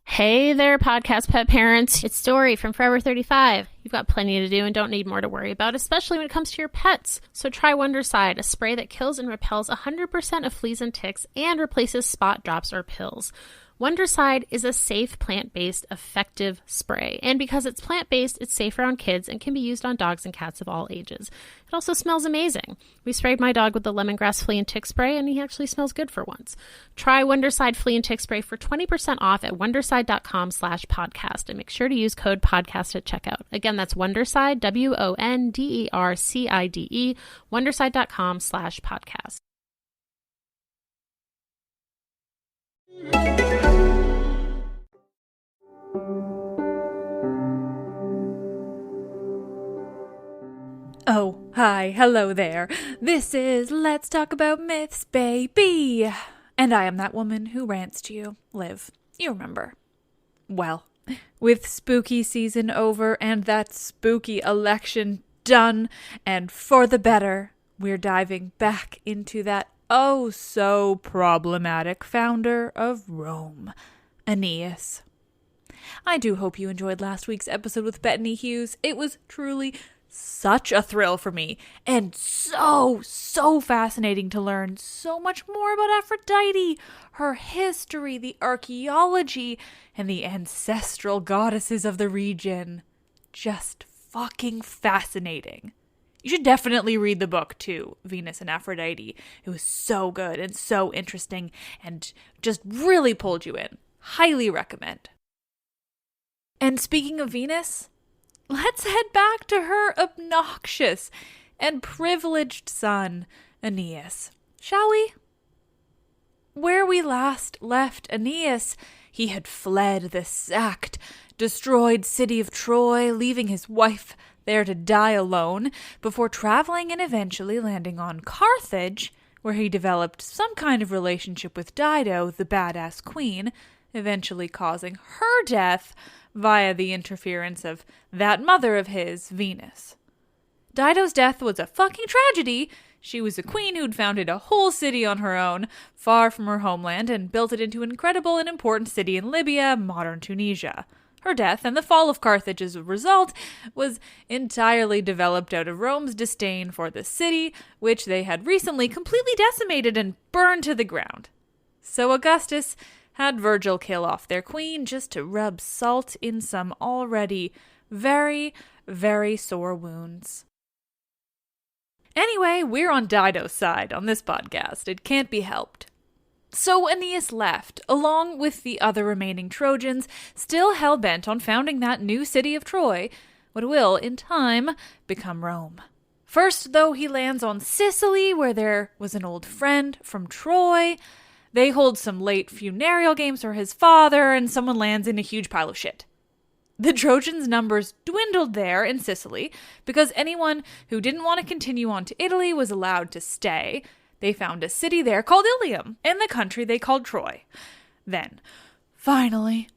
Hey there, podcast pet parents. It's Dory from Forever 35. You've got plenty to do and don't need more to worry about, especially when it comes to your pets. So try Wondercide, a spray that kills and repels 100% of fleas and ticks and replaces spot drops or pills. Wondercide is a safe, plant-based, effective spray. And because it's plant-based, it's safe around kids and can be used on dogs and cats of all ages. It also smells amazing. We sprayed my dog with the lemongrass flea and tick spray, and he actually smells good for once. Try Wondercide flea and tick spray for 20% off at wondercide.com/podcast, and make sure to use code podcast at checkout. Again, that's Wondercide, WONDERCIDE, wondercide.com/podcast. Oh, hi, hello there. This is Let's Talk About Myths, baby. And I am that woman who rants to you. Liv, you remember. Well, with spooky season over and that spooky election done and for the better, we're diving back into that oh so problematic founder of Rome, Aeneas. I do hope you enjoyed last week's episode with Bettany Hughes. It was truly such a thrill for me, and so fascinating to learn so much more about Aphrodite, her history, the archaeology, and the ancestral goddesses of the region. Just fucking fascinating. You should definitely read the book too, Venus and Aphrodite. It was so good and so interesting and just really pulled you in. Highly recommend. And speaking of Venus, let's head back to her obnoxious and privileged son, Aeneas, shall we? Where we last left Aeneas, he had fled the sacked, destroyed city of Troy, leaving his wife there to die alone, before traveling and eventually landing on Carthage, where he developed some kind of relationship with Dido, the badass queen, eventually causing her death via the interference of that mother of his, Venus. Dido's death was a fucking tragedy. She was a queen who'd founded a whole city on her own, far from her homeland, and built it into an incredible and important city in Libya, modern Tunisia. Her death, and the fall of Carthage as a result, was entirely developed out of Rome's disdain for the city, which they had recently completely decimated and burned to the ground. So Augustus had Virgil kill off their queen just to rub salt in some already very, very sore wounds. Anyway, we're on Dido's side on this podcast. It can't be helped. So Aeneas left, along with the other remaining Trojans, still hell-bent on founding that new city of Troy, what will, in time, become Rome. First, though, he lands on Sicily, where there was an old friend from Troy. They hold some late funereal games for his father, and someone lands in a huge pile of shit. The Trojans' numbers dwindled there in Sicily because anyone who didn't want to continue on to Italy was allowed to stay. They found a city there called Ilium, and the country they called Troy. Then, finally,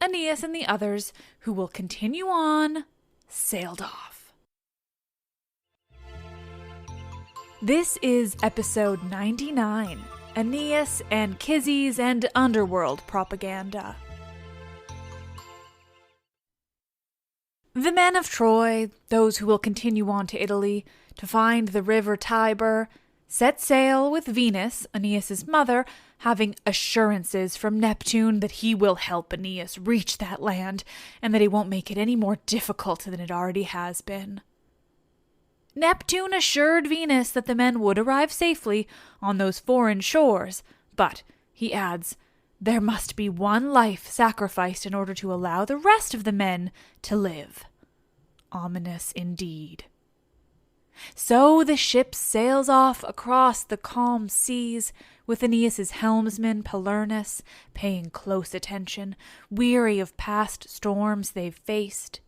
Aeneas and the others, who will continue on, sailed off. This is episode 99. Aeneas, Anchises, and Underworld propaganda. The men of Troy, those who will continue on to Italy to find the river Tiber, set sail with Venus, Aeneas' mother, having assurances from Neptune that he will help Aeneas reach that land and that he won't make it any more difficult than it already has been. Neptune assured Venus that the men would arrive safely on those foreign shores, but, he adds, there must be one life sacrificed in order to allow the rest of the men to live. Ominous indeed. So the ship sails off across the calm seas, with Aeneas' helmsman Palernus paying close attention, weary of past storms they've faced.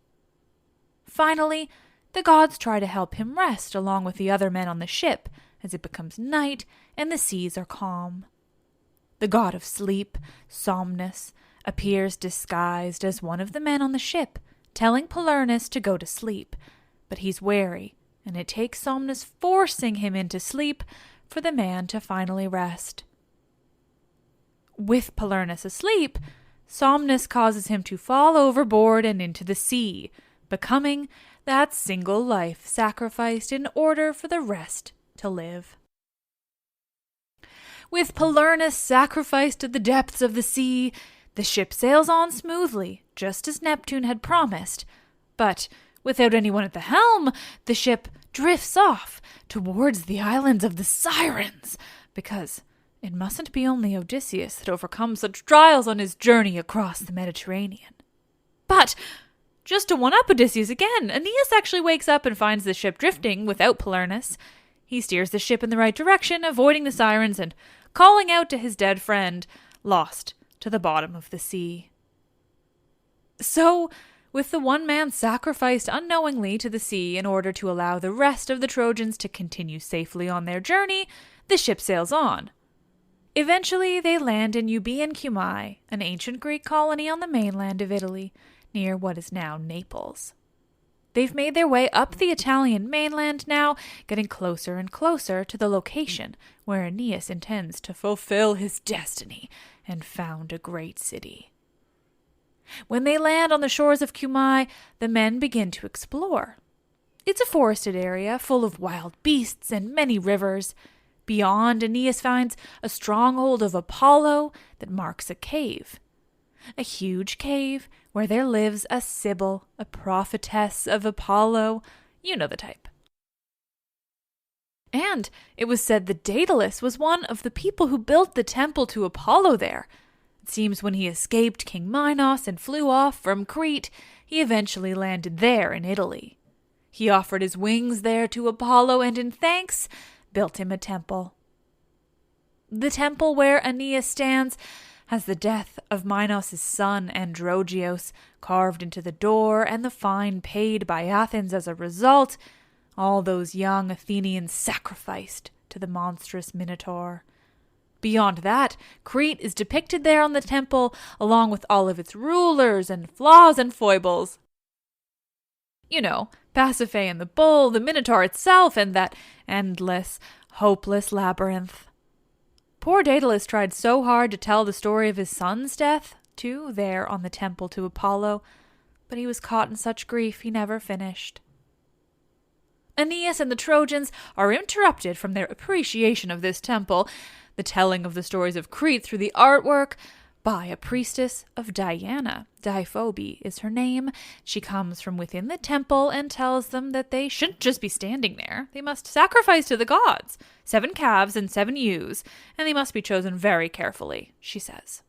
Finally, the gods try to help him rest along with the other men on the ship as it becomes night and the seas are calm. The god of sleep, Somnus, appears disguised as one of the men on the ship, telling Palernus to go to sleep, but he's wary and it takes Somnus forcing him into sleep for the man to finally rest. With Palernus asleep, Somnus causes him to fall overboard and into the sea, becoming that single life sacrificed in order for the rest to live. With Palernus sacrificed to the depths of the sea, the ship sails on smoothly, just as Neptune had promised. But without anyone at the helm, the ship drifts off towards the islands of the Sirens, because it mustn't be only Odysseus that overcomes such trials on his journey across the Mediterranean. But just to one-up Odysseus again, Aeneas actually wakes up and finds the ship drifting without Palernus. He steers the ship in the right direction, avoiding the Sirens and calling out to his dead friend, lost to the bottom of the sea. So, with the one man sacrificed unknowingly to the sea in order to allow the rest of the Trojans to continue safely on their journey, the ship sails on. Eventually, they land in Euboean Cumae, an ancient Greek colony on the mainland of Italy, near what is now Naples. They've made their way up the Italian mainland now, getting closer and closer to the location where Aeneas intends to fulfill his destiny and found a great city. When they land on the shores of Cumae, the men begin to explore. It's a forested area full of wild beasts and many rivers. Beyond, Aeneas finds a stronghold of Apollo that marks a cave. A huge cave where there lives a Sibyl, a prophetess of Apollo. You know the type. And it was said that Daedalus was one of the people who built the temple to Apollo there. It seems when he escaped King Minos and flew off from Crete, he eventually landed there in Italy. He offered his wings there to Apollo and in thanks built him a temple. The temple where Aeneas stands has the death of Minos' son Androgeos carved into the door and the fine paid by Athens as a result, all those young Athenians sacrificed to the monstrous Minotaur. Beyond that, Crete is depicted there on the temple, along with all of its rulers and flaws and foibles. You know, Pasiphae and the bull, the Minotaur itself, and that endless, hopeless labyrinth. Poor Daedalus tried so hard to tell the story of his son's death, too, there on the temple to Apollo, but he was caught in such grief he never finished. Aeneas and the Trojans are interrupted from their appreciation of this temple, the telling of the stories of Crete through the artwork, by a priestess of Diana. Diphobe is her name. She comes from within the temple and tells them that they shouldn't just be standing there. They must sacrifice to the gods, 7 calves and 7 ewes, and they must be chosen very carefully, she says.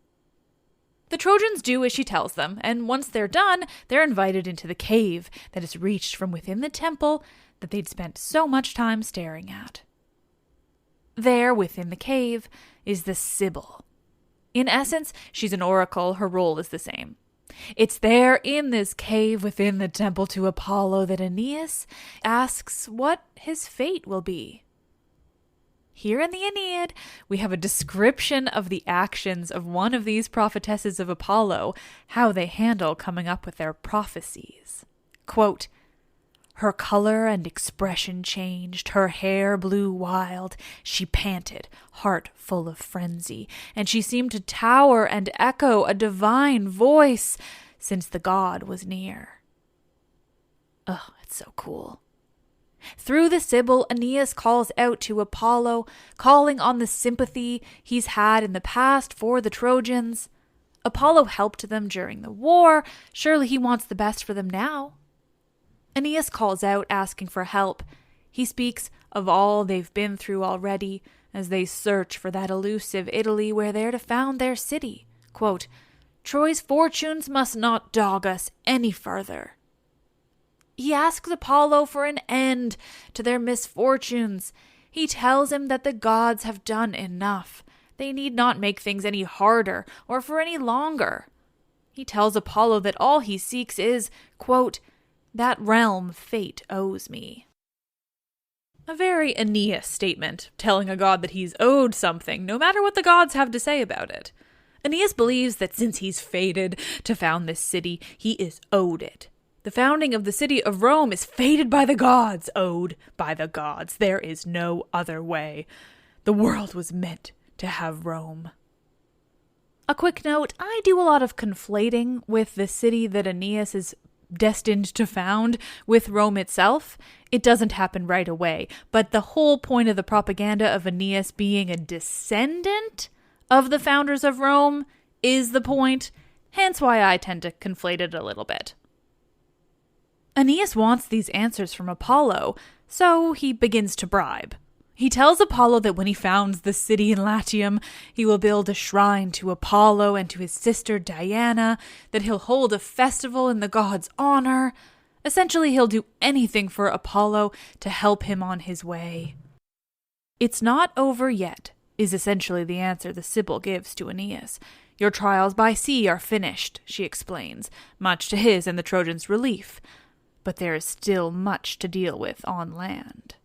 The Trojans do as she tells them, and once they're done, they're invited into the cave that is reached from within the temple that they'd spent so much time staring at. There, within the cave, is the Sibyl. In essence, she's an oracle. Her role is the same. It's there in this cave within the temple to Apollo that Aeneas asks what his fate will be. Here in the Aeneid, we have a description of the actions of one of these prophetesses of Apollo, how they handle coming up with their prophecies. Quote, "Her color and expression changed, her hair blew wild, she panted, heart full of frenzy, and she seemed to tower and echo a divine voice, since the god was near." Oh, it's so cool. Through the Sibyl, Aeneas calls out to Apollo, calling on the sympathy he's had in the past for the Trojans. Apollo helped them during the war, surely he wants the best for them now. Aeneas calls out, asking for help. He speaks of all they've been through already as they search for that elusive Italy where they're to found their city. Quote, "Troy's fortunes must not dog us any further." He asks Apollo for an end to their misfortunes. He tells him that the gods have done enough. They need not make things any harder or for any longer. He tells Apollo that all he seeks is, quote, "that realm fate owes me." A very Aeneas statement, telling a god that he's owed something, no matter what the gods have to say about it. Aeneas believes that since he's fated to found this city, he is owed it. The founding of the city of Rome is fated by the gods, owed by the gods. There is no other way. The world was meant to have Rome. A quick note, I do a lot of conflating with the city that Aeneas is destined to found with Rome itself. It doesn't happen right away, but the whole point of the propaganda of Aeneas being a descendant of the founders of Rome is the point, hence why I tend to conflate it a little bit. Aeneas wants these answers from Apollo, so he begins to bribe. He tells Apollo that when he founds the city in Latium, he will build a shrine to Apollo and to his sister Diana, that he'll hold a festival in the gods' honor. Essentially, he'll do anything for Apollo to help him on his way. It's not over yet, is essentially the answer the Sibyl gives to Aeneas. Your trials by sea are finished, she explains, much to his and the Trojans' relief. But there is still much to deal with on land.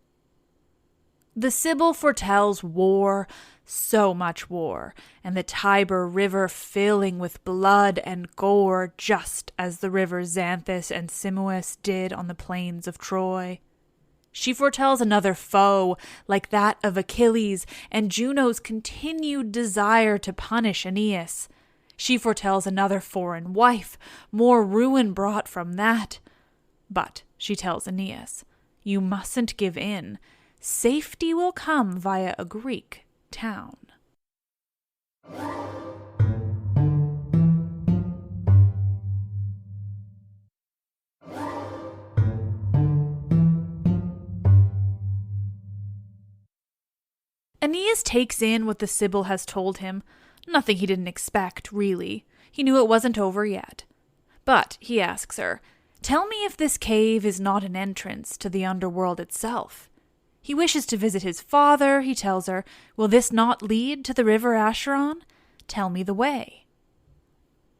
The Sibyl foretells war, so much war, and the Tiber River filling with blood and gore, just as the rivers Xanthus and Simois did on the plains of Troy. She foretells another foe, like that of Achilles, and Juno's continued desire to punish Aeneas. She foretells another foreign wife, more ruin brought from that. But, she tells Aeneas, you mustn't give in. Safety will come via a Greek town. Aeneas takes in what the Sibyl has told him. Nothing he didn't expect, really. He knew it wasn't over yet. But he asks her, tell me if this cave is not an entrance to the underworld itself. He wishes to visit his father, he tells her. Will this not lead to the river Acheron? Tell me the way.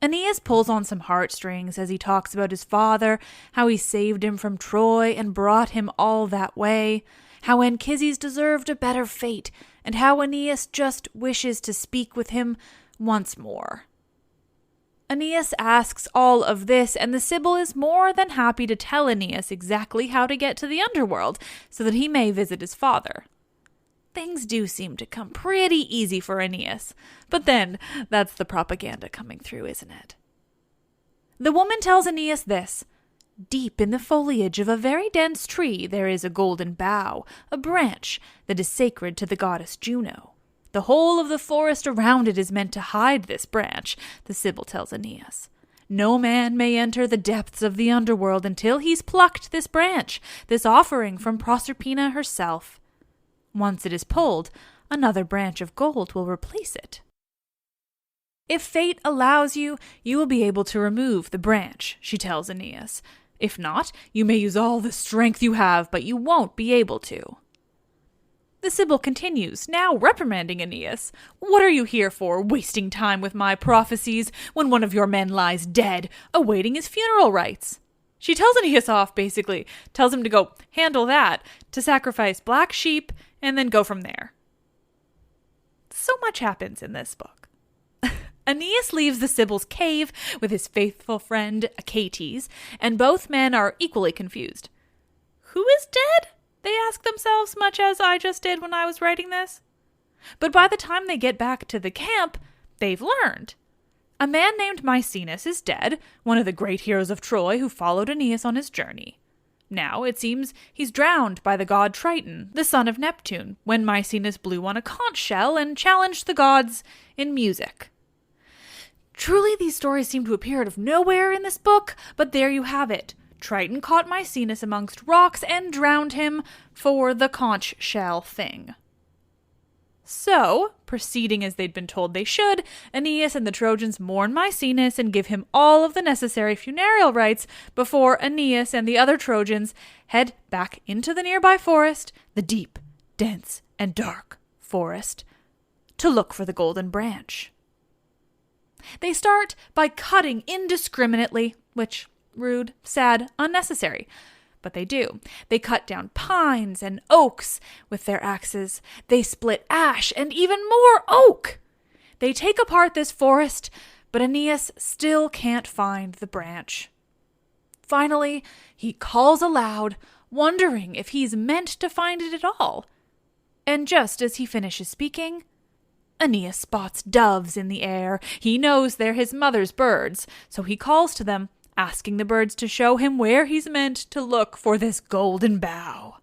Aeneas pulls on some heartstrings as he talks about his father, how he saved him from Troy and brought him all that way, how Anchises deserved a better fate, and how Aeneas just wishes to speak with him once more. Aeneas asks all of this, and the Sibyl is more than happy to tell Aeneas exactly how to get to the underworld, so that he may visit his father. Things do seem to come pretty easy for Aeneas, but then that's the propaganda coming through, isn't it? The woman tells Aeneas this. Deep in the foliage of a very dense tree there is a golden bough, a branch that is sacred to the goddess Juno. The whole of the forest around it is meant to hide this branch, the Sibyl tells Aeneas. No man may enter the depths of the underworld until he's plucked this branch, this offering from Proserpina herself. Once it is pulled, another branch of gold will replace it. If fate allows you, you will be able to remove the branch, she tells Aeneas. If not, you may use all the strength you have, but you won't be able to. The Sibyl continues, now reprimanding Aeneas. What are you here for, wasting time with my prophecies, when one of your men lies dead, awaiting his funeral rites? She tells Aeneas off, basically. Tells him to go handle that, to sacrifice black sheep, and then go from there. So much happens in this book. Aeneas leaves the Sibyl's cave with his faithful friend Achates, and both men are equally confused. Who is dead? They ask themselves, much as I just did when I was writing this. But by the time they get back to the camp, they've learned. A man named Maecenas is dead, one of the great heroes of Troy who followed Aeneas on his journey. Now, it seems, he's drowned by the god Triton, the son of Neptune, when Maecenas blew on a conch shell and challenged the gods in music. Truly, these stories seem to appear out of nowhere in this book, but there you have it. Triton caught Maecenas amongst rocks and drowned him for the conch shell thing. So, proceeding as they'd been told they should, Aeneas and the Trojans mourn Maecenas and give him all of the necessary funereal rites before Aeneas and the other Trojans head back into the nearby forest, the deep, dense, and dark forest, to look for the golden branch. They start by cutting indiscriminately, which, rude, sad, unnecessary. But they do. They cut down pines and oaks with their axes. They split ash and even more oak. They take apart this forest, but Aeneas still can't find the branch. Finally, he calls aloud, wondering if he's meant to find it at all. And just as he finishes speaking, Aeneas spots doves in the air. He knows they're his mother's birds, so he calls to them, asking the birds to show him where he's meant to look for this golden bough.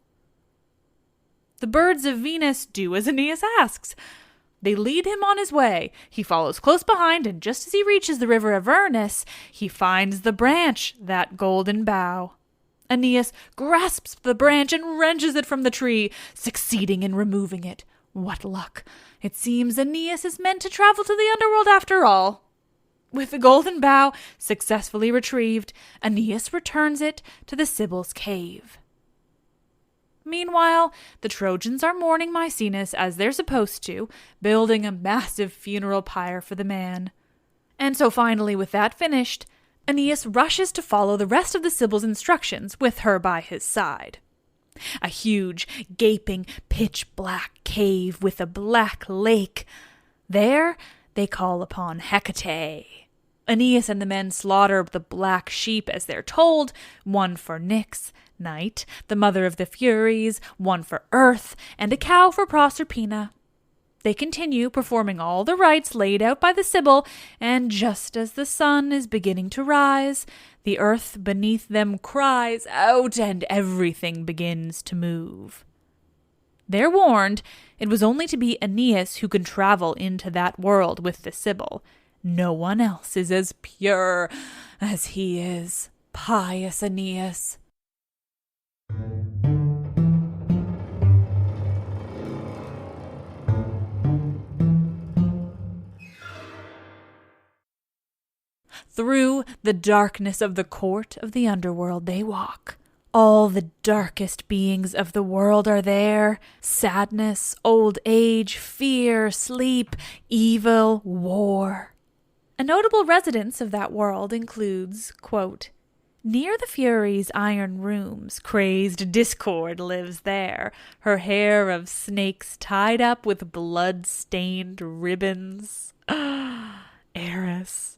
The birds of Venus do as Aeneas asks. They lead him on his way. He follows close behind, and just as he reaches the river Avernus, he finds the branch, that golden bough. Aeneas grasps the branch and wrenches it from the tree, succeeding in removing it. What luck! It seems Aeneas is meant to travel to the underworld after all. With the golden bough successfully retrieved, Aeneas returns it to the Sibyl's cave. Meanwhile, the Trojans are mourning Maecenas as they're supposed to, building a massive funeral pyre for the man. And so finally, with that finished, Aeneas rushes to follow the rest of the Sibyl's instructions with her by his side. A huge, gaping, pitch-black cave with a black lake. There, they call upon Hecate. Aeneas and the men slaughter the black sheep as they're told, one for Nyx, Night, the mother of the Furies, one for Earth, and a cow for Proserpina. They continue performing all the rites laid out by the Sibyl, and just as the sun is beginning to rise, the earth beneath them cries out and everything begins to move. They're warned it was only to be Aeneas who can travel into that world with the Sibyl. No one else is as pure as he is, pious Aeneas. Through the darkness of the court of the underworld they walk. All the darkest beings of the world are there. Sadness, old age, fear, sleep, evil, war. A notable residence of that world includes, quote, "Near the Furies' iron rooms, crazed Discord lives there, her hair of snakes tied up with blood-stained ribbons." Eris.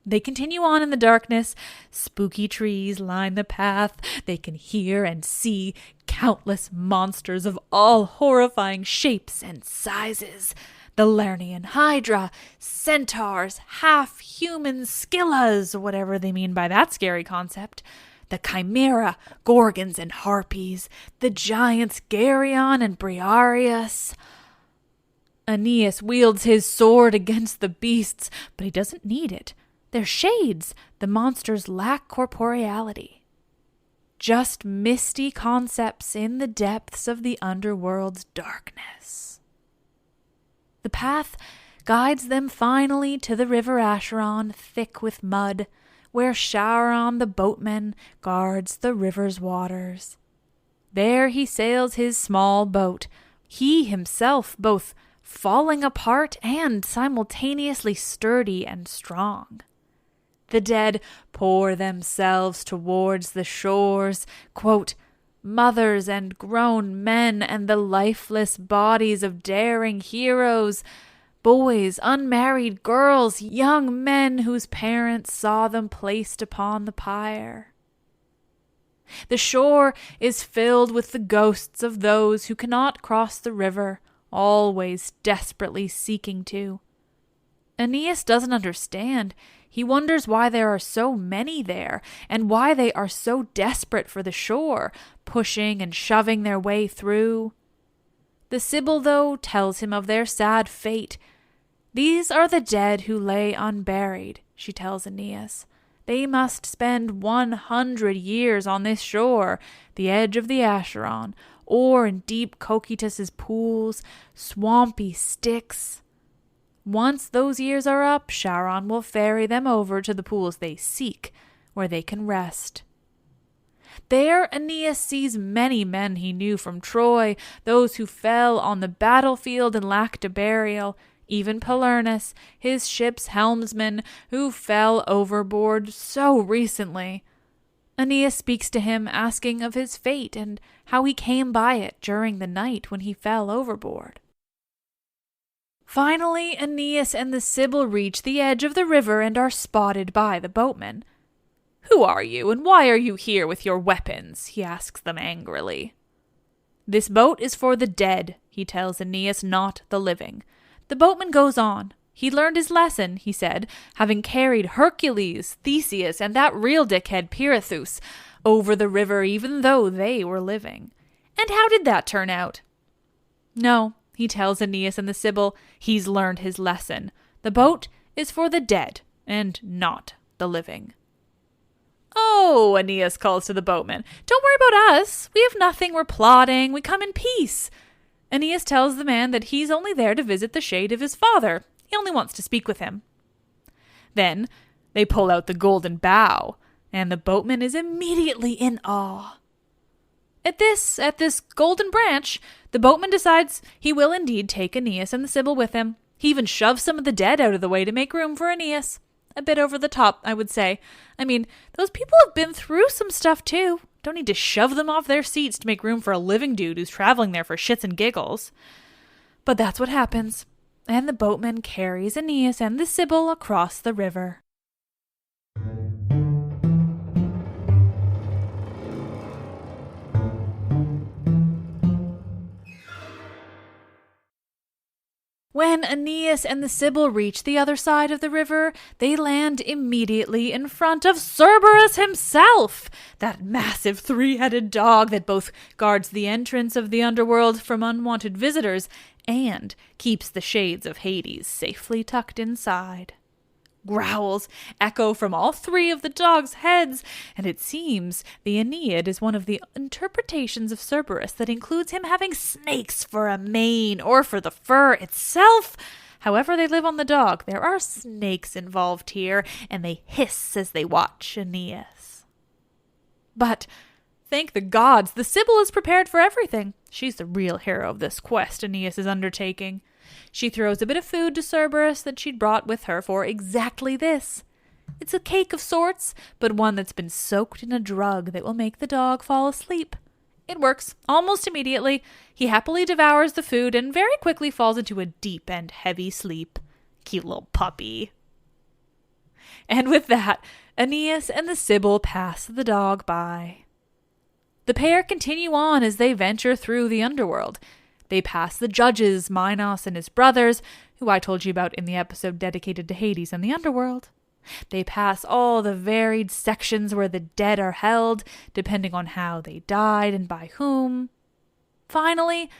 They continue on in the darkness. Spooky trees line the path. They can hear and see countless monsters of all horrifying shapes and sizes. The Lernaean Hydra, centaurs, half-human Scyllas, whatever they mean by that scary concept. The Chimera, Gorgons and Harpies. The giants Geryon and Briareus. Aeneas wields his sword against the beasts, but he doesn't need it. They're shades. The monsters lack corporeality. Just misty concepts in the depths of the underworld's darkness. The path guides them finally to the river Acheron, thick with mud, where Charon the boatman guards the river's waters. There he sails his small boat, he himself both falling apart and simultaneously sturdy and strong. The dead pour themselves towards the shores, quote, "mothers and grown men and the lifeless bodies of daring heroes, boys, unmarried girls, young men whose parents saw them placed upon the pyre." The shore is filled with the ghosts of those who cannot cross the river, always desperately seeking to. Aeneas doesn't understand. He wonders why there are so many there, and why they are so desperate for the shore, pushing and shoving their way through. The Sibyl, though, tells him of their sad fate. "These are the dead who lay unburied," she tells Aeneas. "They must spend 100 years on this shore, the edge of the Acheron, or in deep Cocytus's pools, swampy Styx. Once those years are up, Charon will ferry them over to the pools they seek, where they can rest." There Aeneas sees many men he knew from Troy, those who fell on the battlefield and lacked a burial, even Palernus, his ship's helmsman, who fell overboard so recently. Aeneas speaks to him, asking of his fate and how he came by it during the night when he fell overboard. Finally, Aeneas and the Sibyl reach the edge of the river and are spotted by the boatman. "Who are you, and why are you here with your weapons?" he asks them angrily. "This boat is for the dead," he tells Aeneas, "not the living." The boatman goes on. He learned his lesson, he said, having carried Hercules, Theseus, and that real dickhead Pirithous over the river even though they were living. And how did that turn out? No, he tells Aeneas and the Sibyl, he's learned his lesson. The boat is for the dead and not the living. "Oh," Aeneas calls to the boatman, "don't worry about us. We have nothing. We're plotting. We come in peace." Aeneas tells the man that he's only there to visit the shade of his father. He only wants to speak with him. Then they pull out the golden bough, and the boatman is immediately in awe. At this golden branch, the boatman decides he will indeed take Aeneas and the Sibyl with him. He even shoves some of the dead out of the way to make room for Aeneas. A bit over the top, I would say. I mean, those people have been through some stuff too. Don't need to shove them off their seats to make room for a living dude who's traveling there for shits and giggles. But that's what happens. And the boatman carries Aeneas and the Sibyl across the river. When Aeneas and the Sibyl reach the other side of the river, they land immediately in front of Cerberus himself, that massive three-headed dog that both guards the entrance of the underworld from unwanted visitors and keeps the shades of Hades safely tucked inside. Growls echo from all three of the dog's heads, and it seems the Aeneid is one of the interpretations of Cerberus that includes him having snakes for a mane or for the fur itself. However they live on the dog, there are snakes involved here, and they hiss as they watch Aeneas. But thank the gods, the Sibyl is prepared for everything. She's the real hero of this quest Aeneas is undertaking. She throws a bit of food to Cerberus that she'd brought with her for exactly this. It's a cake of sorts, but one that's been soaked in a drug that will make the dog fall asleep. It works almost immediately. He happily devours the food and very quickly falls into a deep and heavy sleep. Cute little puppy. And with that, Aeneas and the Sibyl pass the dog by. The pair continue on as they venture through the underworld. They pass the judges, Minos and his brothers, who I told you about in the episode dedicated to Hades and the underworld. They pass all the varied sections where the dead are held, depending on how they died and by whom. Finally,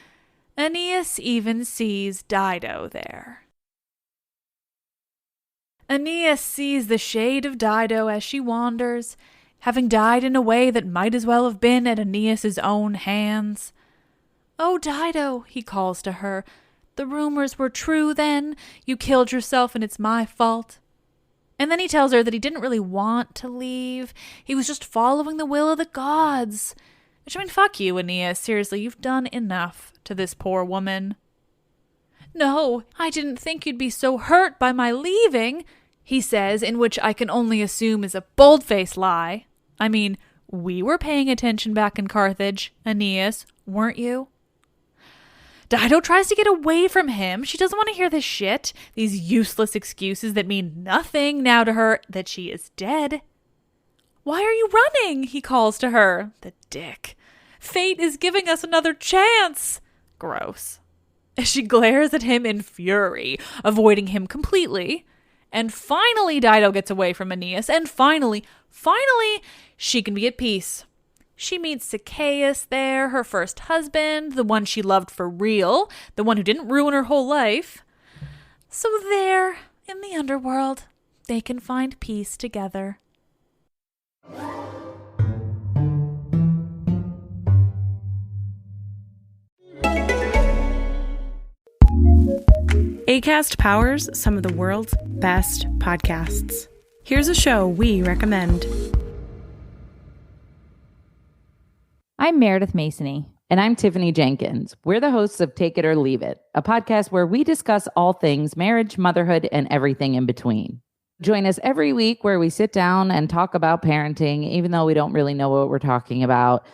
Aeneas even sees Dido there. Aeneas sees the shade of Dido as she wanders, having died in a way that might as well have been at Aeneas's own hands. "Oh, Dido," he calls to her, "the rumors were true then. You killed yourself and it's my fault." And then he tells her that he didn't really want to leave. He was just following the will of the gods. Which, I mean, fuck you, Aeneas. Seriously, you've done enough to this poor woman. "No, I didn't think you'd be so hurt by my leaving," he says, in which I can only assume is a bold-faced lie. I mean, we were paying attention back in Carthage, Aeneas, weren't you? Dido tries to get away from him. She doesn't want to hear this shit, these useless excuses that mean nothing now to her that she is dead. "Why are you running?" he calls to her. The dick. "Fate is giving us another chance." Gross. She glares at him in fury, avoiding him completely. And finally Dido gets away from Aeneas, and finally, she can be at peace. She meets Zacchaeus there, her first husband, the one she loved for real, the one who didn't ruin her whole life. So there, in the underworld, they can find peace together. Acast powers some of the world's best podcasts. Here's a show we recommend. I'm Meredith Masony. And I'm Tiffany Jenkins. We're the hosts of Take It or Leave It, a podcast where we discuss all things marriage, motherhood, and everything in between. Join us every week where we sit down and talk about parenting, even though we don't really know what we're talking about.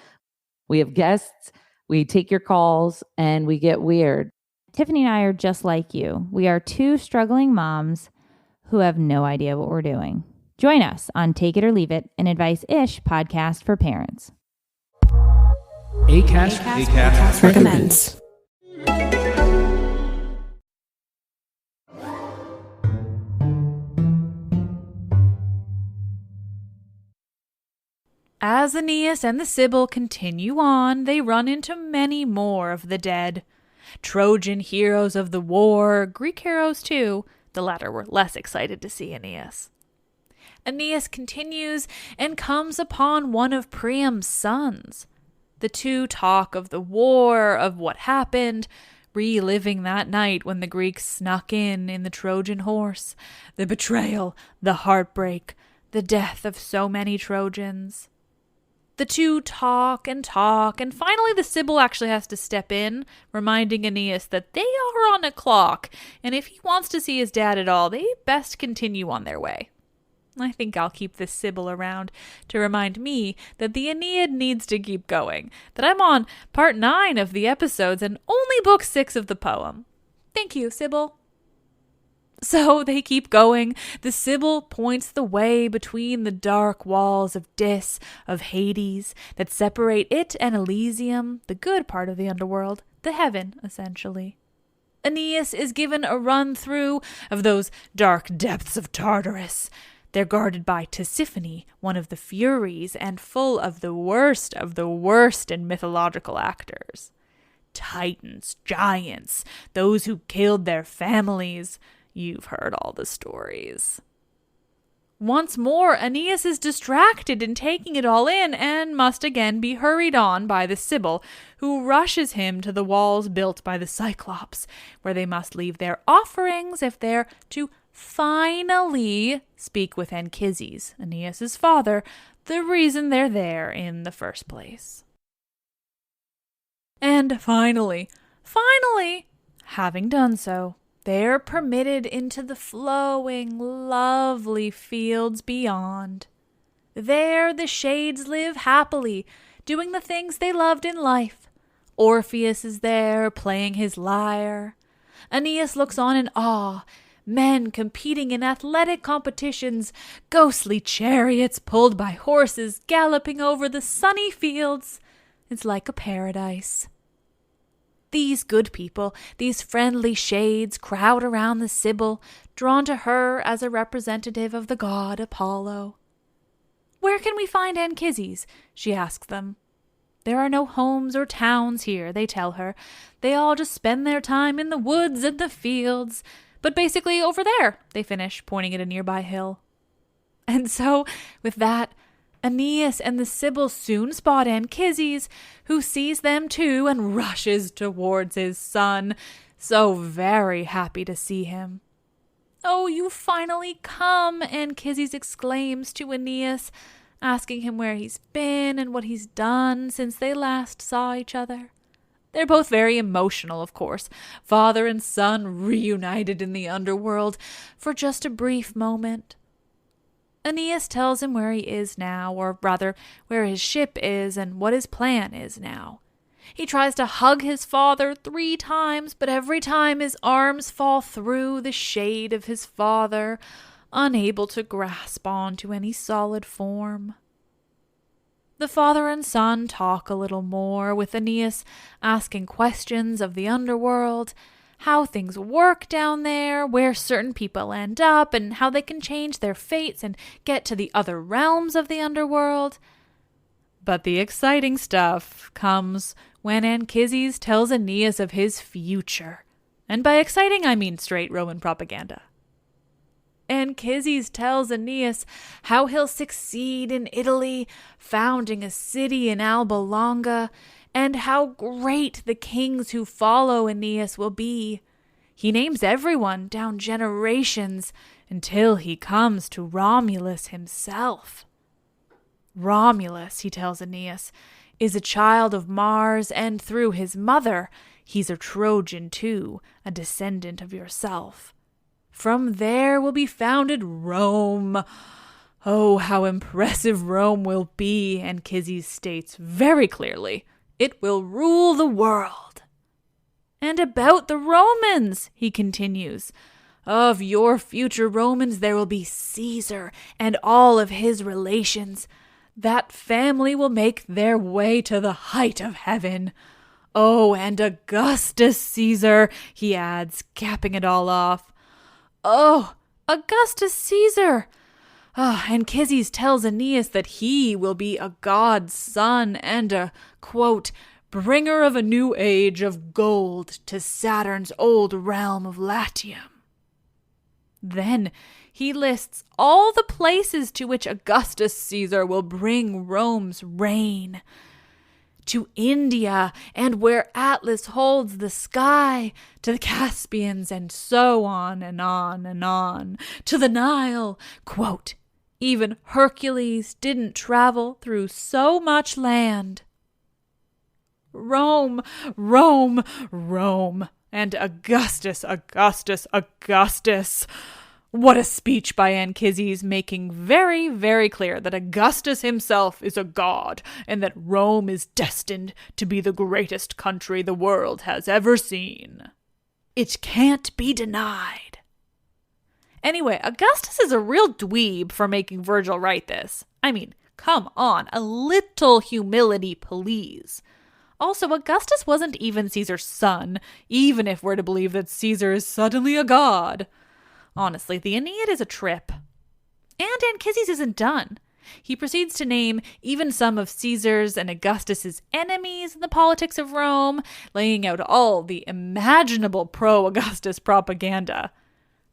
We have guests, we take your calls, and we get weird. Tiffany and I are just like you. We are two struggling moms who have no idea what we're doing. Join us on Take It or Leave It, an advice-ish podcast for parents. Acast recommends. As Aeneas and the Sibyl continue on, they run into many more of the dead. Trojan heroes of the war, Greek heroes too. The latter were less excited to see Aeneas. Aeneas continues and comes upon one of Priam's sons. The two talk of the war, of what happened, reliving that night when the Greeks snuck in the Trojan horse, the betrayal, the heartbreak, the death of so many Trojans. The two talk, and finally the Sibyl actually has to step in, reminding Aeneas that they are on a clock, and if he wants to see his dad at all, they best continue on their way. I think I'll keep this Sibyl around to remind me that the Aeneid needs to keep going, that I'm on part 9 of the episodes and only book 6 of the poem. Thank you, Sibyl. So they keep going. The Sibyl points the way between the dark walls of Dis, of Hades, that separate it and Elysium, the good part of the underworld, the heaven, essentially. Aeneas is given a run-through of those dark depths of Tartarus. They're guarded by Tisiphone, one of the Furies, and full of the worst in mythological actors. Titans, giants, those who killed their families. You've heard all the stories. Once more, Aeneas is distracted in taking it all in and must again be hurried on by the Sibyl, who rushes him to the walls built by the Cyclops, where they must leave their offerings if they're to finally speak with Anchises, Aeneas' father, the reason they're there in the first place. And finally, having done so, they're permitted into the flowing, lovely fields beyond. There the shades live happily, doing the things they loved in life. Orpheus is there, playing his lyre. Aeneas looks on in awe, men competing in athletic competitions, ghostly chariots pulled by horses galloping over the sunny fields. It's like a paradise. These good people, these friendly shades, crowd around the Sibyl, drawn to her as a representative of the god Apollo. "Where can we find Anchises?" she asks them. "There are no homes or towns here," they tell her. "They all just spend their time in the woods and the fields. But basically over there," they finish, pointing at a nearby hill. And so, with that, Aeneas and the Sibyl soon spot Anchises, who sees them too and rushes towards his son, so very happy to see him. "Oh, you finally come," Anchises exclaims to Aeneas, asking him where he's been and what he's done since they last saw each other. They're both very emotional, of course, father and son reunited in the underworld for just a brief moment. Aeneas tells him where he is now, or rather, where his ship is and what his plan is now. He tries to hug his father 3 times, but every time his arms fall through the shade of his father, unable to grasp onto any solid form. The father and son talk a little more, with Aeneas asking questions of the underworld, how things work down there, where certain people end up, and how they can change their fates and get to the other realms of the underworld. But the exciting stuff comes when Anchises tells Aeneas of his future. And by exciting, I mean straight Roman propaganda. Anchises tells Aeneas how he'll succeed in Italy, founding a city in Alba Longa, and how great the kings who follow Aeneas will be. He names everyone down generations until he comes to Romulus himself. Romulus, he tells Aeneas, is a child of Mars, and through his mother, he's a Trojan too, a descendant of yourself. From there will be founded Rome. Oh, how impressive Rome will be, Anchises states very clearly. It will rule the world. And about the Romans, he continues. Of your future Romans there will be Caesar and all of his relations. That family will make their way to the height of heaven. Oh, and Augustus Caesar, he adds, capping it all off. Oh, Augustus Caesar! Anchises tells Aeneas that he will be a god's son and a, quote, bringer of a new age of gold to Saturn's old realm of Latium. Then he lists all the places to which Augustus Caesar will bring Rome's reign. To India, and where Atlas holds the sky, to the Caspians, and so on and on and on, to the Nile. Quote, even Hercules didn't travel through so much land. Rome, Rome, Rome, and Augustus, Augustus, Augustus. What a speech by Anchises, making very, very clear that Augustus himself is a god and that Rome is destined to be the greatest country the world has ever seen. It can't be denied. Anyway, Augustus is a real dweeb for making Virgil write this. I mean, come on, a little humility, please. Also, Augustus wasn't even Caesar's son, even if we're to believe that Caesar is suddenly a god. Honestly, the Aeneid is a trip. And Anchises isn't done. He proceeds to name even some of Caesar's and Augustus's enemies in the politics of Rome, laying out all the imaginable pro-Augustus propaganda.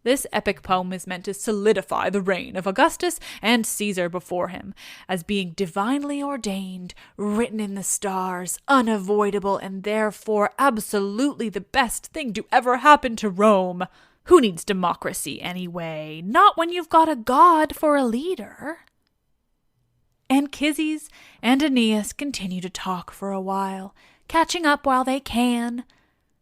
This epic poem is meant to solidify the reign of Augustus and Caesar before him, as being divinely ordained, written in the stars, unavoidable, and therefore absolutely the best thing to ever happen to Rome. Who needs democracy anyway? Not when you've got a god for a leader. Anchises and Aeneas continue to talk for a while, catching up while they can.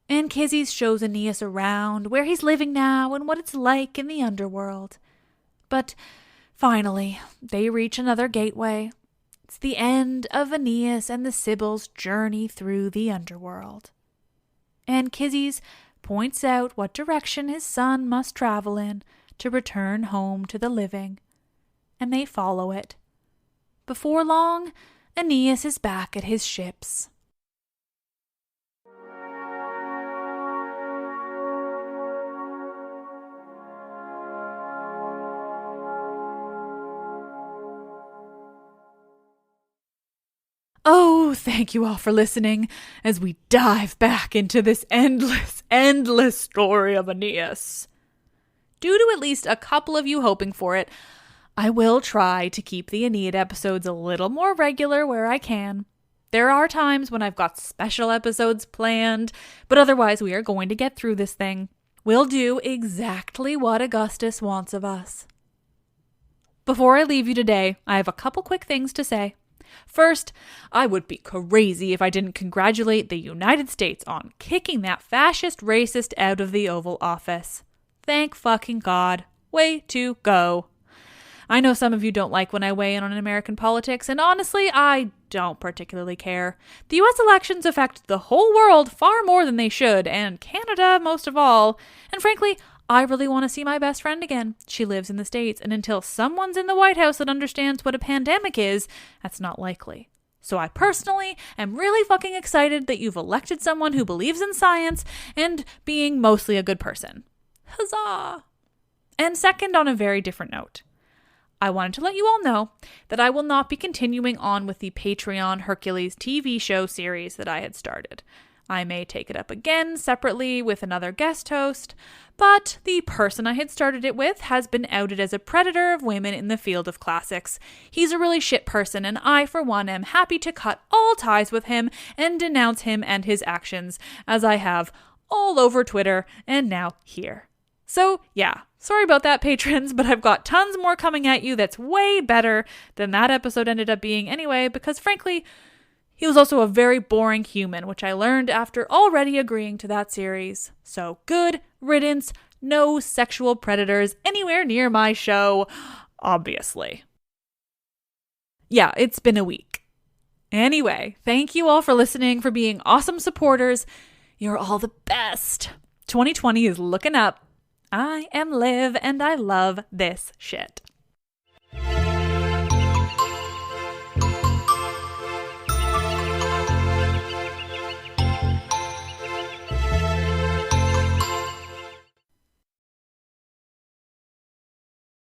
Anchises shows Aeneas around, where he's living now and what it's like in the underworld. But finally, they reach another gateway. It's the end of Aeneas and the Sibyl's journey through the underworld. Anchises points out what direction his son must travel in to return home to the living, and they follow it. Before long, Aeneas is back at his ships. Oh, thank you all for listening as we dive back into this endless story of Aeneas. Due to at least a couple of you hoping for it, I will try to keep the Aeneid episodes a little more regular where I can. There are times when I've got special episodes planned, but otherwise we are going to get through this thing. We'll do exactly what Augustus wants of us. Before I leave you today, I have a couple quick things to say. First, I would be crazy if I didn't congratulate the United States on kicking that fascist racist out of the Oval Office. Thank fucking God. Way to go. I know some of you don't like when I weigh in on American politics, and honestly, I don't particularly care. The US elections affect the whole world far more than they should, and Canada most of all. And frankly, I really want to see my best friend again. She lives in the States, and until someone's in the White House that understands what a pandemic is, that's not likely. So I personally am really fucking excited that you've elected someone who believes in science and being mostly a good person. Huzzah! And second, on a very different note, I wanted to let you all know that I will not be continuing on with the Patreon Hercules TV show series that I had started. I may take it up again separately with another guest host, but the person I had started it with has been outed as a predator of women in the field of classics. He's a really shit person, and I, for one, am happy to cut all ties with him and denounce him and his actions, as I have all over Twitter and now here. So, yeah, sorry about that, patrons, but I've got tons more coming at you that's way better than that episode ended up being anyway, because frankly, he was also a very boring human, which I learned after already agreeing to that series. So good riddance, no sexual predators anywhere near my show, obviously. Yeah, it's been a week. Anyway, thank you all for listening, for being awesome supporters. You're all the best. 2020 is looking up. I am Liv, and I love this shit.